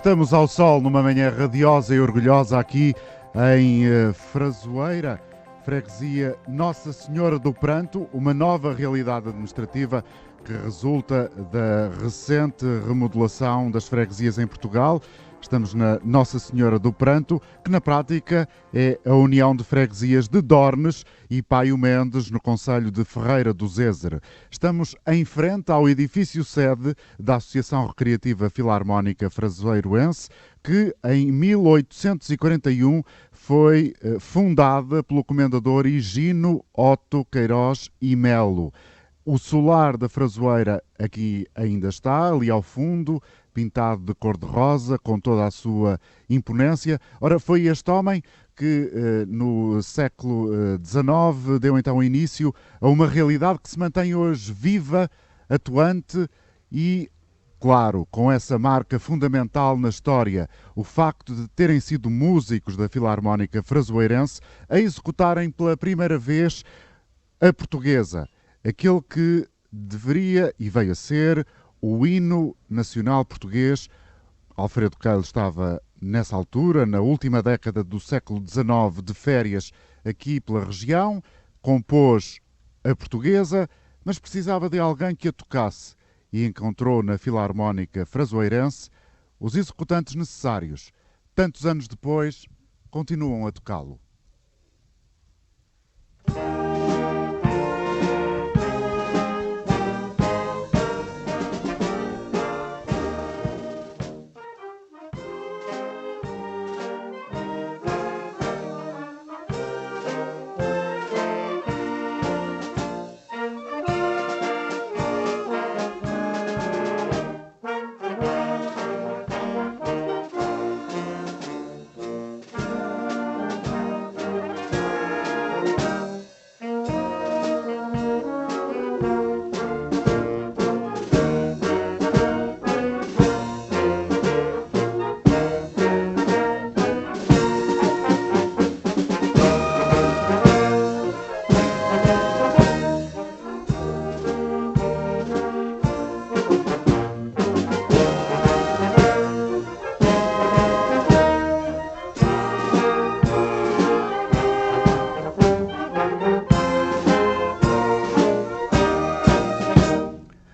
Estamos ao sol numa manhã radiosa e orgulhosa aqui em Frasoeira, freguesia Nossa Senhora do Pranto, uma nova realidade administrativa que resulta da recente remodelação das freguesias em Portugal. Estamos na Nossa Senhora do Pranto, que na prática é a união de freguesias de Dornes e Paio Mendes, no concelho de Ferreira do Zézer. Estamos em frente ao edifício sede da Associação Recreativa Filarmónica Frasoeiroense, que em 1841 foi fundada pelo comendador Higino Otto Queiroz e Melo. O solar da Frasoeira aqui ainda está, ali ao fundo, pintado de cor-de-rosa, com toda a sua imponência. Ora, foi este homem que no século XIX deu então início a uma realidade que se mantém hoje viva, atuante e, claro, com essa marca fundamental na história, o facto de terem sido músicos da Filarmónica Frasoeirense a executarem pela primeira vez a portuguesa, aquele que deveria e veio a ser o hino nacional português. Alfredo Keil estava nessa altura, na última década do século XIX, de férias aqui pela região, compôs a portuguesa, mas precisava de alguém que a tocasse e encontrou na Filarmónica Frasoeirense os executantes necessários. Tantos anos depois, continuam a tocá-lo.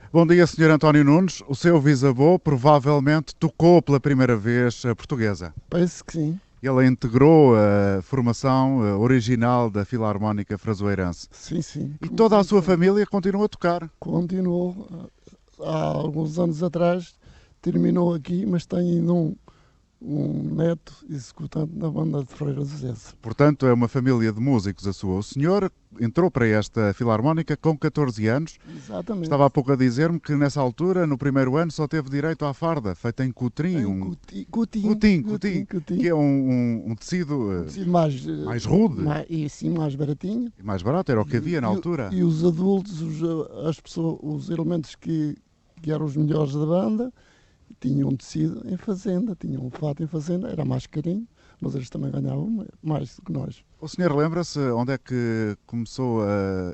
Bom dia, Sr. António Nunes. O seu bisavô provavelmente tocou pela primeira vez a portuguesa. Penso que sim. Ele integrou a formação original da Filarmónica Frasoeirense. Sim, sim. E toda a sua família continua a tocar. Continuou. Há alguns anos atrás terminou aqui, mas tem ainda um neto executante na banda de Ferreira do Zézer. Portanto, é uma família de músicos a sua. O senhor entrou para esta Filarmónica com 14 anos. Exatamente. Estava há pouco a dizer-me que nessa altura, no primeiro ano, só teve direito à farda, feita em cutrim. Cutim, que é um tecido, tecido mais rude. E sim, mais baratinho. E mais barato, era o que havia na altura. E os adultos, as pessoas, os elementos que eram os melhores da banda, tinham tecido em fazenda, tinham um fato em fazenda, era mais carinho, mas eles também ganhavam mais do que nós. O senhor lembra-se onde é que começou a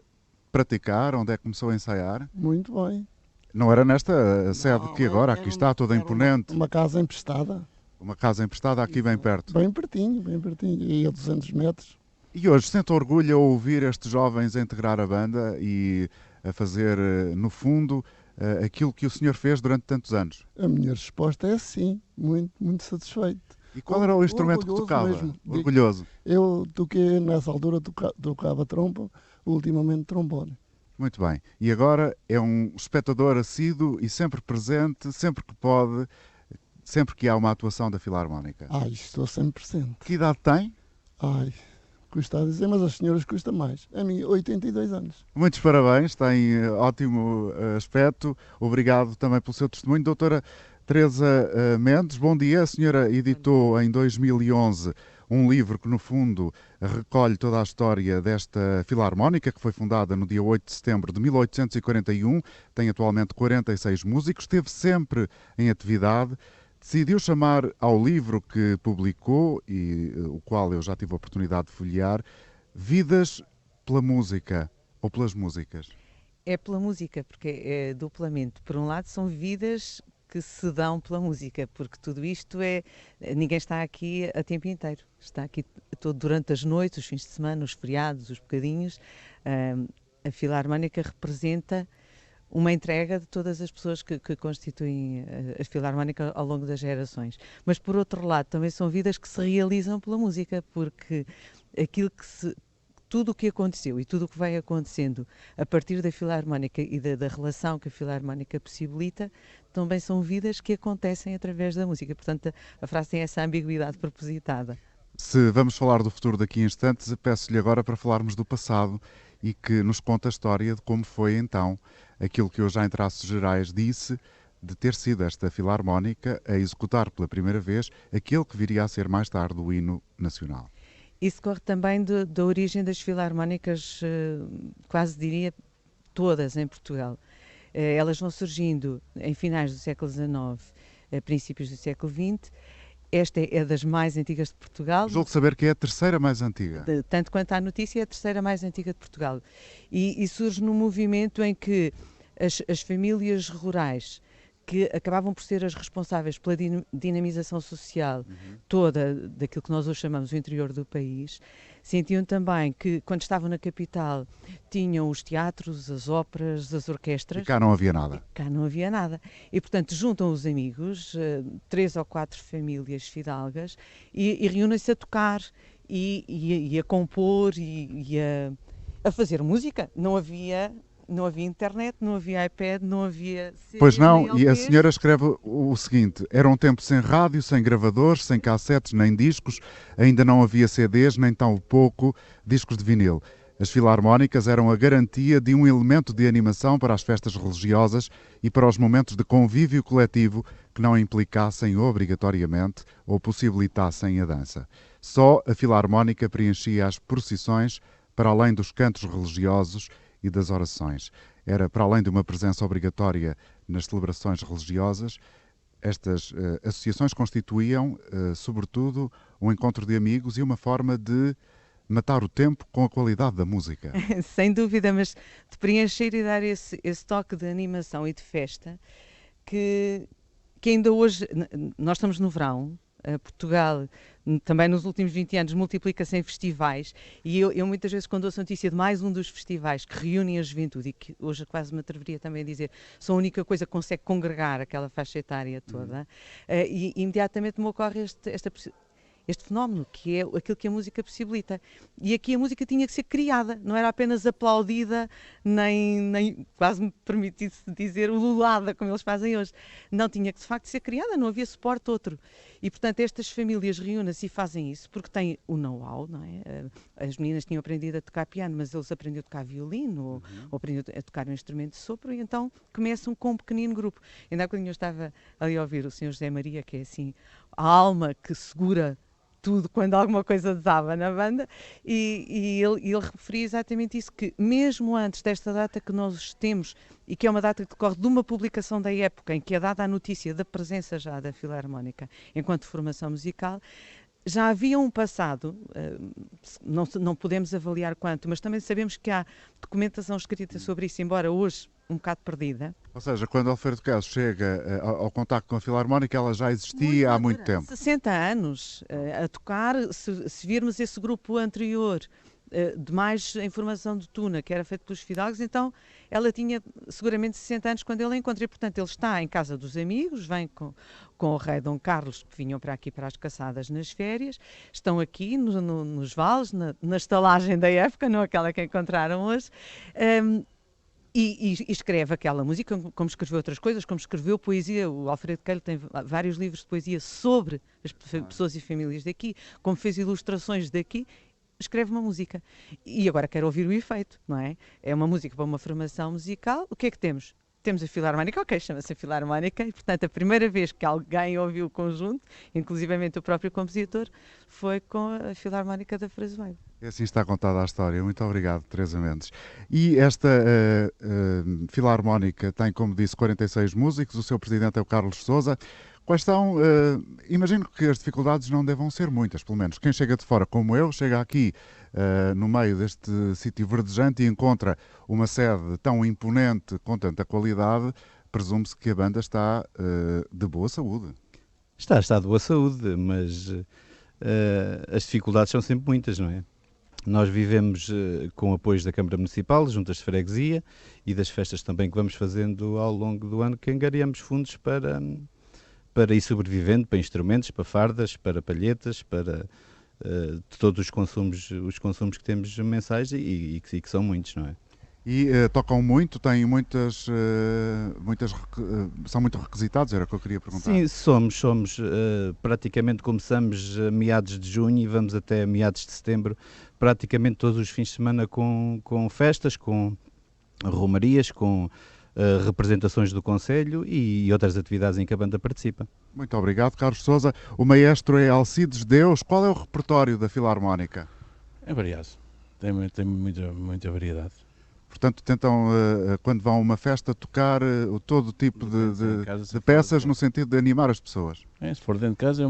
praticar, onde é que começou a ensaiar? Muito bem. Não era nesta sede que agora aqui está, toda imponente? Uma casa emprestada. Uma casa emprestada aqui bem perto? Bem pertinho, e a 200 metros. E hoje sente orgulho a ouvir estes jovens a integrar a banda e a fazer, no fundo, aquilo que o senhor fez durante tantos anos? A minha resposta é sim, muito, muito satisfeito. E qual era o instrumento que tocava? Mesmo. Orgulhoso. Eu toquei, nessa altura, tocava trompa, ultimamente trombone. Muito bem. E agora é um espectador assíduo e sempre presente, sempre que pode, sempre que há uma atuação da Filarmónica. Estou sempre presente. Que idade tem? Custa a dizer, mas as senhoras custa mais. A mim, 82 anos. Muitos parabéns, tem ótimo aspecto. Obrigado também pelo seu testemunho. Doutora Teresa Mendes, bom dia. A senhora editou em 2011 um livro que, no fundo, recolhe toda a história desta Filarmónica, que foi fundada no dia 8 de setembro de 1841. Tem atualmente 46 músicos, esteve sempre em atividade. Decidiu chamar ao livro que publicou, e o qual eu já tive a oportunidade de folhear, Vidas pela Música, ou pelas músicas. É pela música, porque é duplamente. Por um lado, são vidas que se dão pela música, porque tudo isto ninguém está aqui a tempo inteiro, está aqui todo durante as noites, os fins de semana, os feriados, os bocadinhos. A Filarmónica representa uma entrega de todas as pessoas que constituem a Filarmónica ao longo das gerações. Mas, por outro lado, também são vidas que se realizam pela música, porque tudo o que aconteceu e tudo o que vai acontecendo a partir da Filarmónica e da relação que a Filarmónica possibilita, também são vidas que acontecem através da música. Portanto, a frase tem essa ambiguidade propositada. Se vamos falar do futuro daqui a instantes, peço-lhe agora para falarmos do passado e que nos conte a história de como foi então aquilo que eu já em traços gerais disse, de ter sido esta Filarmónica a executar pela primeira vez aquele que viria a ser mais tarde o hino nacional. Isso corre também da origem das filarmónicas, quase diria todas em Portugal. Elas vão surgindo em finais do século XIX, princípios do século XX. Esta é das mais antigas de Portugal. Julgo saber que é a terceira mais antiga. Tanto quanto à notícia, é a terceira mais antiga de Portugal. E surge num movimento em que as famílias rurais, que acabavam por ser as responsáveis pela dinamização social toda daquilo que nós hoje chamamos o interior do país, sentiam também que, quando estavam na capital, tinham os teatros, as óperas, as orquestras. E cá não havia nada. Cá não havia nada. E, portanto, juntam os amigos, 3 ou 4 famílias fidalgas, e reúnem-se a tocar e a compor e a fazer música. Não havia internet, não havia iPad, não havia CD. Pois não, e a senhora escreve o seguinte: era um tempo sem rádio, sem gravadores, sem cassetes, nem discos, ainda não havia CDs, nem tão pouco discos de vinil. As filarmónicas eram a garantia de um elemento de animação para as festas religiosas e para os momentos de convívio coletivo que não implicassem obrigatoriamente ou possibilitassem a dança. Só a filarmónica preenchia as procissões para além dos cantos religiosos e das orações. Era, para além de uma presença obrigatória nas celebrações religiosas, estas associações constituíam, sobretudo, um encontro de amigos e uma forma de matar o tempo com a qualidade da música. Sem dúvida, mas de preencher e dar esse toque de animação e de festa que ainda hoje, nós estamos no verão, Portugal também nos últimos 20 anos multiplica-se em festivais e eu muitas vezes, quando ouço a notícia de mais um dos festivais que reúnem a juventude e que hoje quase me atreveria também a dizer são a única coisa que consegue congregar aquela faixa etária toda, e imediatamente me ocorre este fenómeno, que é aquilo que a música possibilita. E aqui a música tinha que ser criada, não era apenas aplaudida, nem quase me permitisse dizer ululada, como eles fazem hoje. Não, tinha que de facto ser criada, não havia suporte outro. E, portanto, estas famílias reúnem-se e fazem isso porque têm o know-how, não é? As meninas tinham aprendido a tocar piano, mas eles aprendiam a tocar violino ou aprendiam a tocar um instrumento de sopro e então começam com um pequenino grupo. Ainda há bocadinho eu estava ali a ouvir o Sr. José Maria, que é assim a alma que segura tudo quando alguma coisa desaba na banda, e ele referia exatamente isso, que mesmo antes desta data que nós temos, e que é uma data que decorre de uma publicação da época, em que é dada a notícia da presença já da Filarmónica enquanto formação musical, já havia um passado, não podemos avaliar quanto, mas também sabemos que há documentação escrita sobre isso, embora hoje um bocado perdida. Ou seja, quando Alfredo Caso chega ao contacto com a Filarmónica, ela já existia há muito tempo. 60 anos a tocar, se virmos esse grupo anterior de mais informação de tuna, que era feito pelos fidalgos, então ela tinha seguramente 60 anos quando ele a encontra, e portanto ele está em casa dos amigos, vem com o rei Dom Carlos, que vinham para aqui para as caçadas nas férias, estão aqui nos vales, na estalagem da época, não aquela que encontraram hoje, e escreve aquela música, como escreveu outras coisas, como escreveu poesia. O Alfredo Keil tem vários livros de poesia sobre as pessoas e famílias daqui, como fez ilustrações daqui, escreve uma música. E agora quero ouvir o efeito, não é? É uma música para uma formação musical. O que é que temos? Temos a Filarmónica, ok, chama-se a Filarmónica, e portanto a primeira vez que alguém ouviu o conjunto, inclusivamente o próprio compositor, foi com a Filarmónica da Frasoeira. E assim está contada a história. Muito obrigado, Teresa Mendes. E esta Filarmónica tem, como disse, 46 músicos, o seu presidente é o Carlos Sousa. Quais são, imagino que as dificuldades não devam ser muitas, pelo menos quem chega de fora como eu, chega aqui no meio deste sítio verdejante e encontra uma sede tão imponente, com tanta qualidade, presume-se que a banda está de boa saúde. Está de boa saúde, mas as dificuldades são sempre muitas, não é? Nós vivemos com apoios da Câmara Municipal, juntas de freguesia e das festas também que vamos fazendo ao longo do ano, que angariamos fundos para ir sobrevivendo, para instrumentos, para fardas, para palhetas, para todos os consumos que temos mensais e que são muitos, não é? E tocam muito, têm são muito requisitados, era o que eu queria perguntar. Sim, somos praticamente começamos a meados de junho e vamos até meados de setembro, praticamente todos os fins de semana com festas, com romarias, com representações do Conselho e outras atividades em que a banda participa. Muito obrigado, Carlos Sousa. O maestro é Alcides Deus. Qual é o repertório da Filarmónica? É variado, tem muita variedade. Portanto, tentam, quando vão a uma festa, tocar todo tipo de peças no sentido de animar as pessoas. Se for dentro de casa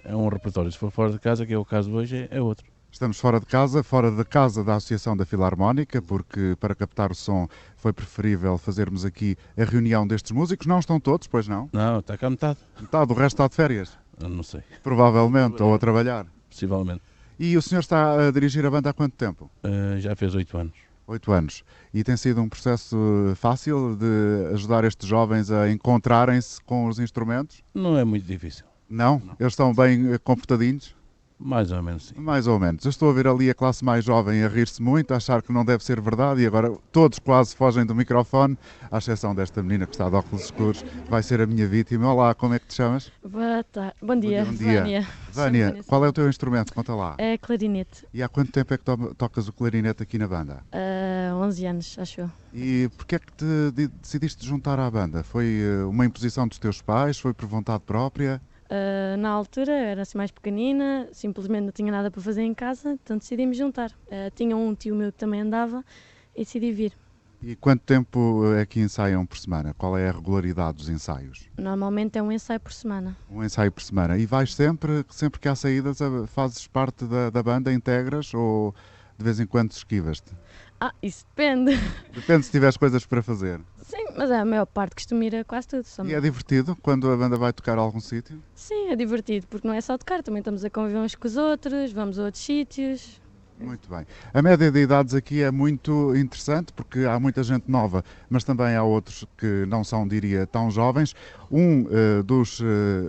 é um repertório, se for fora de casa, que é o caso de hoje, é outro. Estamos fora da casa da Associação da Filarmónica, porque para captar o som foi preferível fazermos aqui a reunião destes músicos. Não estão todos, pois não? Não, está cá metade. Metade, o resto está de férias? Eu não sei. Provavelmente, ou a trabalhar. Possivelmente. E o senhor está a dirigir a banda há quanto tempo? Já fez 8 anos. 8 anos. E tem sido um processo fácil de ajudar estes jovens a encontrarem-se com os instrumentos? Não é muito difícil. Não? Eles estão bem comportadinhos? Mais ou menos, sim. Mais ou menos. Eu estou a ver ali a classe mais jovem a rir-se muito, a achar que não deve ser verdade e agora todos quase fogem do microfone, à exceção desta menina que está de óculos escuros, vai ser a minha vítima. Olá, como é que te chamas? Boa tarde. Bom dia. Bom dia. Vânia, qual é o teu instrumento? Conta lá. É clarinete. E há quanto tempo é que tocas o clarinete aqui na banda? 11 anos, acho eu. E porquê é que te decidiste juntar à banda? Foi uma imposição dos teus pais? Foi por vontade própria? Na altura eu era assim mais pequenina, simplesmente não tinha nada para fazer em casa, então decidi-me juntar. Tinha um tio meu que também andava e decidi vir. E quanto tempo é que ensaiam por semana? Qual é a regularidade dos ensaios? Normalmente é um ensaio por semana. Um ensaio por semana. E vais sempre que há saídas, fazes parte da banda, integras ou de vez em quando esquivas-te? Isso depende. Depende se tiveres coisas para fazer. Sim, mas a maior parte costumo ir a quase tudo. E é divertido quando a banda vai tocar a algum sítio? Sim, é divertido, porque não é só tocar, também estamos a conviver uns com os outros, vamos a outros sítios. Muito bem. A média de idades aqui é muito interessante porque há muita gente nova, mas também há outros que não são, diria, tão jovens. Um dos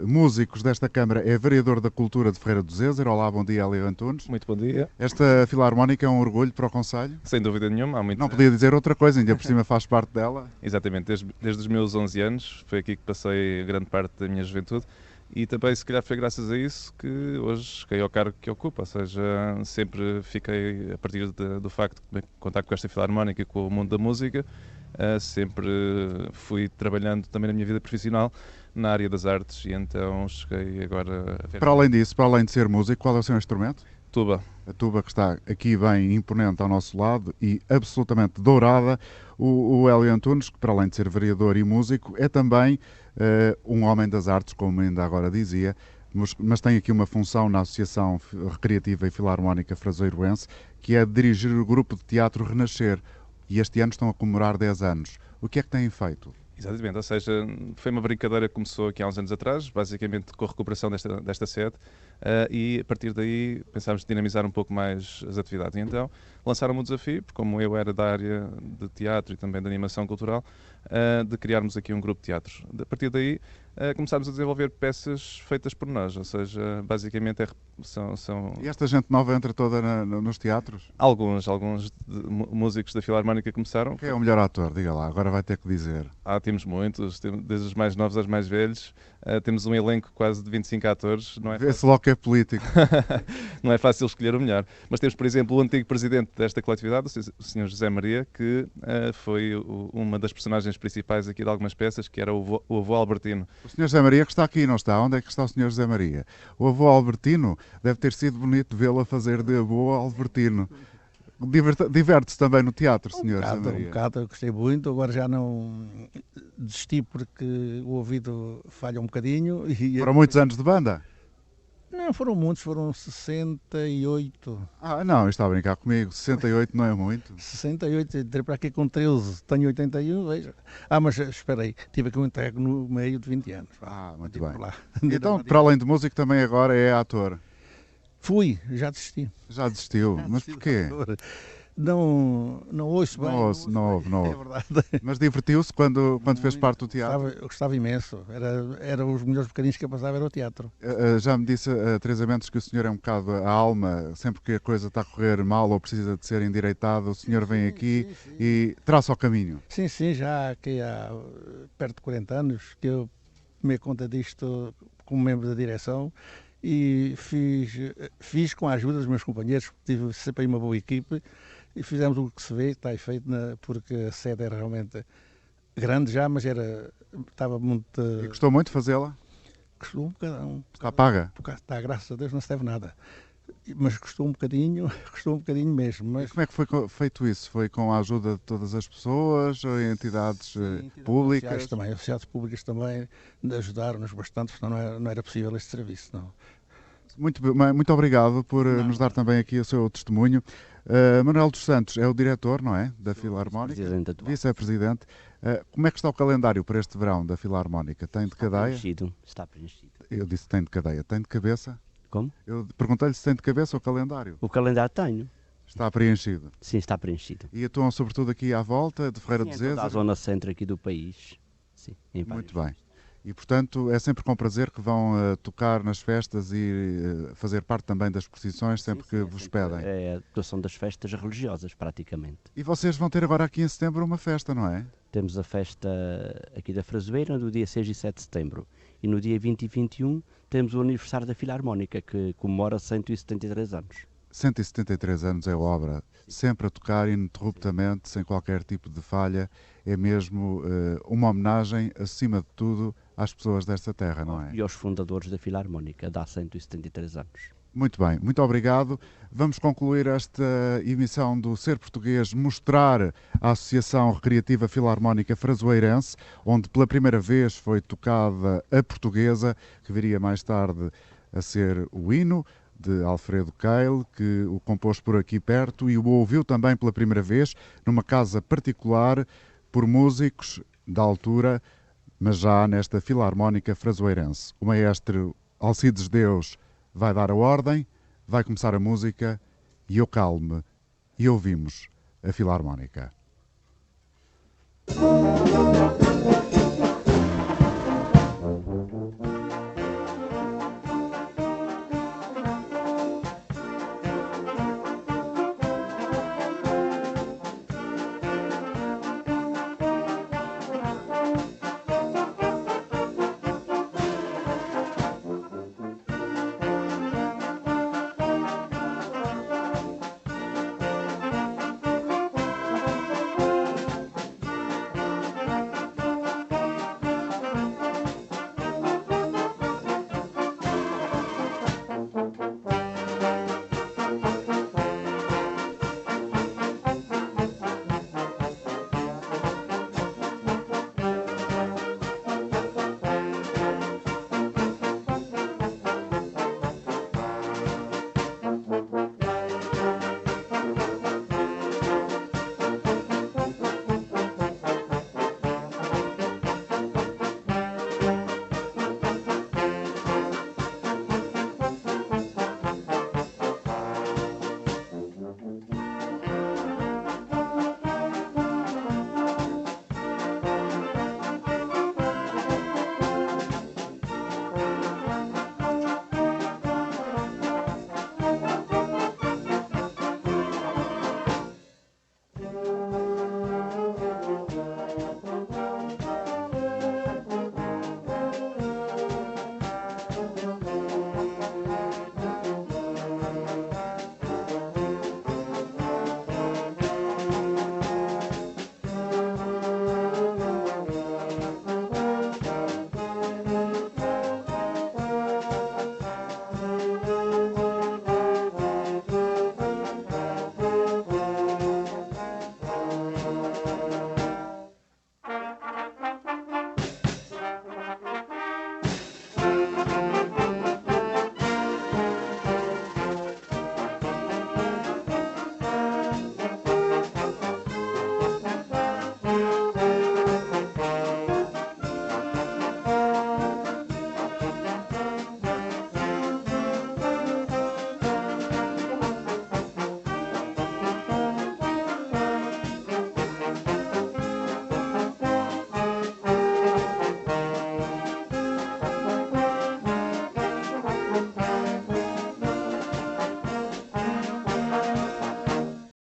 músicos desta Câmara é vereador da Cultura de Ferreira do Zezer. Olá, bom dia, Hélio Antunes. Muito bom dia. Esta Filarmónica é um orgulho para o Conselho? Sem dúvida nenhuma. Há muito... Não podia dizer outra coisa, ainda por cima faz parte dela. Exatamente, desde os meus 11 anos, foi aqui que passei grande parte da minha juventude. E também, se calhar, foi graças a isso que hoje cheguei ao cargo que ocupo, ou seja, sempre fiquei, a partir do facto de contar com esta Filarmónica e com o mundo da música, sempre fui trabalhando também na minha vida profissional na área das artes e então cheguei agora a ver... Para além disso, para além de ser músico, qual é o seu instrumento? Tuba. A tuba que está aqui bem imponente ao nosso lado e absolutamente dourada. O Hélio Antunes, que para além de ser vereador e músico, é também um homem das artes, como ainda agora dizia, mas tem aqui uma função na Associação Recreativa e Filarmónica Fraseiroense, que é dirigir o grupo de teatro Renascer. E este ano estão a comemorar 10 anos. O que é que têm feito? Exatamente, ou seja, foi uma brincadeira que começou aqui há uns anos atrás, basicamente com a recuperação desta sede, e a partir daí pensámos dinamizar um pouco mais as atividades. E então lançaram-me o desafio, porque como eu era da área de teatro e também de animação cultural, de criarmos aqui um grupo de teatro. A partir daí começámos a desenvolver peças feitas por nós, ou seja, basicamente são... E esta gente nova entra toda nos teatros? Alguns músicos da Filarmónica começaram. Quem é o melhor ator? Diga lá, agora vai ter que dizer. Temos muitos, desde os mais novos aos mais velhos. Temos um elenco quase de 25 atores. Vê-se logo que é político. Não é fácil escolher o melhor. Mas temos, por exemplo, o antigo presidente desta coletividade, o Sr. José Maria, que foi uma das personagens principais aqui de algumas peças, que era o avô Albertino. O Sr. José Maria que está aqui, não está? Onde é que está o Sr. José Maria? O avô Albertino deve ter sido bonito vê-lo a fazer de avô Albertino. Diverte-se também no teatro, Sr. José Maria? Um bocado, eu gostei muito, agora já não desisti porque o ouvido falha um bocadinho. Foram muitos anos de banda? Não, foram muitos, foram 68. Ah, não, está a brincar comigo. 68 não é muito. 68, entrei para aqui com 13, tenho 81, veja. Mas espera aí, tive aqui um entrego no meio de 20 anos. Muito Tive bem. por lá. Então, para além de músico, também agora é ator. Fui, já desisti. Já desistiu. Mas porquê? Não ouço bem. Não ouve. É verdade. Mas divertiu-se quando fez parte do teatro? Eu gostava imenso. Era os melhores bocadinhos que eu passava era o teatro. Já me disse a Teresa Mendes que o senhor é um bocado a alma, sempre que a coisa está a correr mal ou precisa de ser endireitada, o senhor vem aqui e traça o caminho. Sim, já aqui há perto de 40 anos que eu tomei conta disto como membro da direção e fiz com a ajuda dos meus companheiros, tive sempre aí uma boa equipe e fizemos o que se vê, está aí feito, porque a sede era realmente grande já, mas estava muito... E gostou muito de fazê-la? Custou um bocadinho. Está paga? Está, graças a Deus, não se deve nada. Mas custou um bocadinho mesmo. Mas... E como é que foi feito isso? Foi com a ajuda de todas as pessoas, ou entidades públicas? Sociedades públicas também ajudaram-nos bastante, senão não era possível este serviço. Não. Muito obrigado por nos dar também aqui o seu testemunho. Manuel dos Santos é o diretor, não é? Da Filarmónica? Vice-presidente. Como é que está o calendário para este verão da Filarmónica? Tem de cadeia? Está preenchido. Eu disse tem de cadeia. Tem de cabeça? Como? Eu perguntei-lhe se tem de cabeça o calendário. O calendário tenho. Está preenchido? Sim, está preenchido. E atuam sobretudo aqui à volta de Ferreira de Zézer? Da zona centro aqui do país. Sim, muito bem. E, portanto, é sempre com prazer que vão tocar nas festas e fazer parte também das procissões sempre que vos pedem. É a atuação das festas religiosas, praticamente. E vocês vão ter agora aqui em setembro uma festa, não é? Temos a festa aqui da Frasoeira no dia 6 e 7 de setembro. E no dia 20 e 21 temos o aniversário da Filarmónica, que comemora 173 anos. 173 anos é obra, sempre a tocar ininterruptamente, sem qualquer tipo de falha. É mesmo uma homenagem, acima de tudo, às pessoas desta terra, não é? E aos fundadores da Filarmónica, dá 173 anos. Muito bem, muito obrigado. Vamos concluir esta emissão do Ser Português, mostrar a Associação Recreativa Filarmónica Frasoeirense, onde pela primeira vez foi tocada a portuguesa, que viria mais tarde a ser o hino de Alfredo Keil, que o compôs por aqui perto e o ouviu também pela primeira vez numa casa particular por músicos da altura, mas já nesta Filarmónica Frasoeirense. O maestro Alcides Deus vai dar a ordem, vai começar a música e eu calmo e ouvimos a Filarmónica.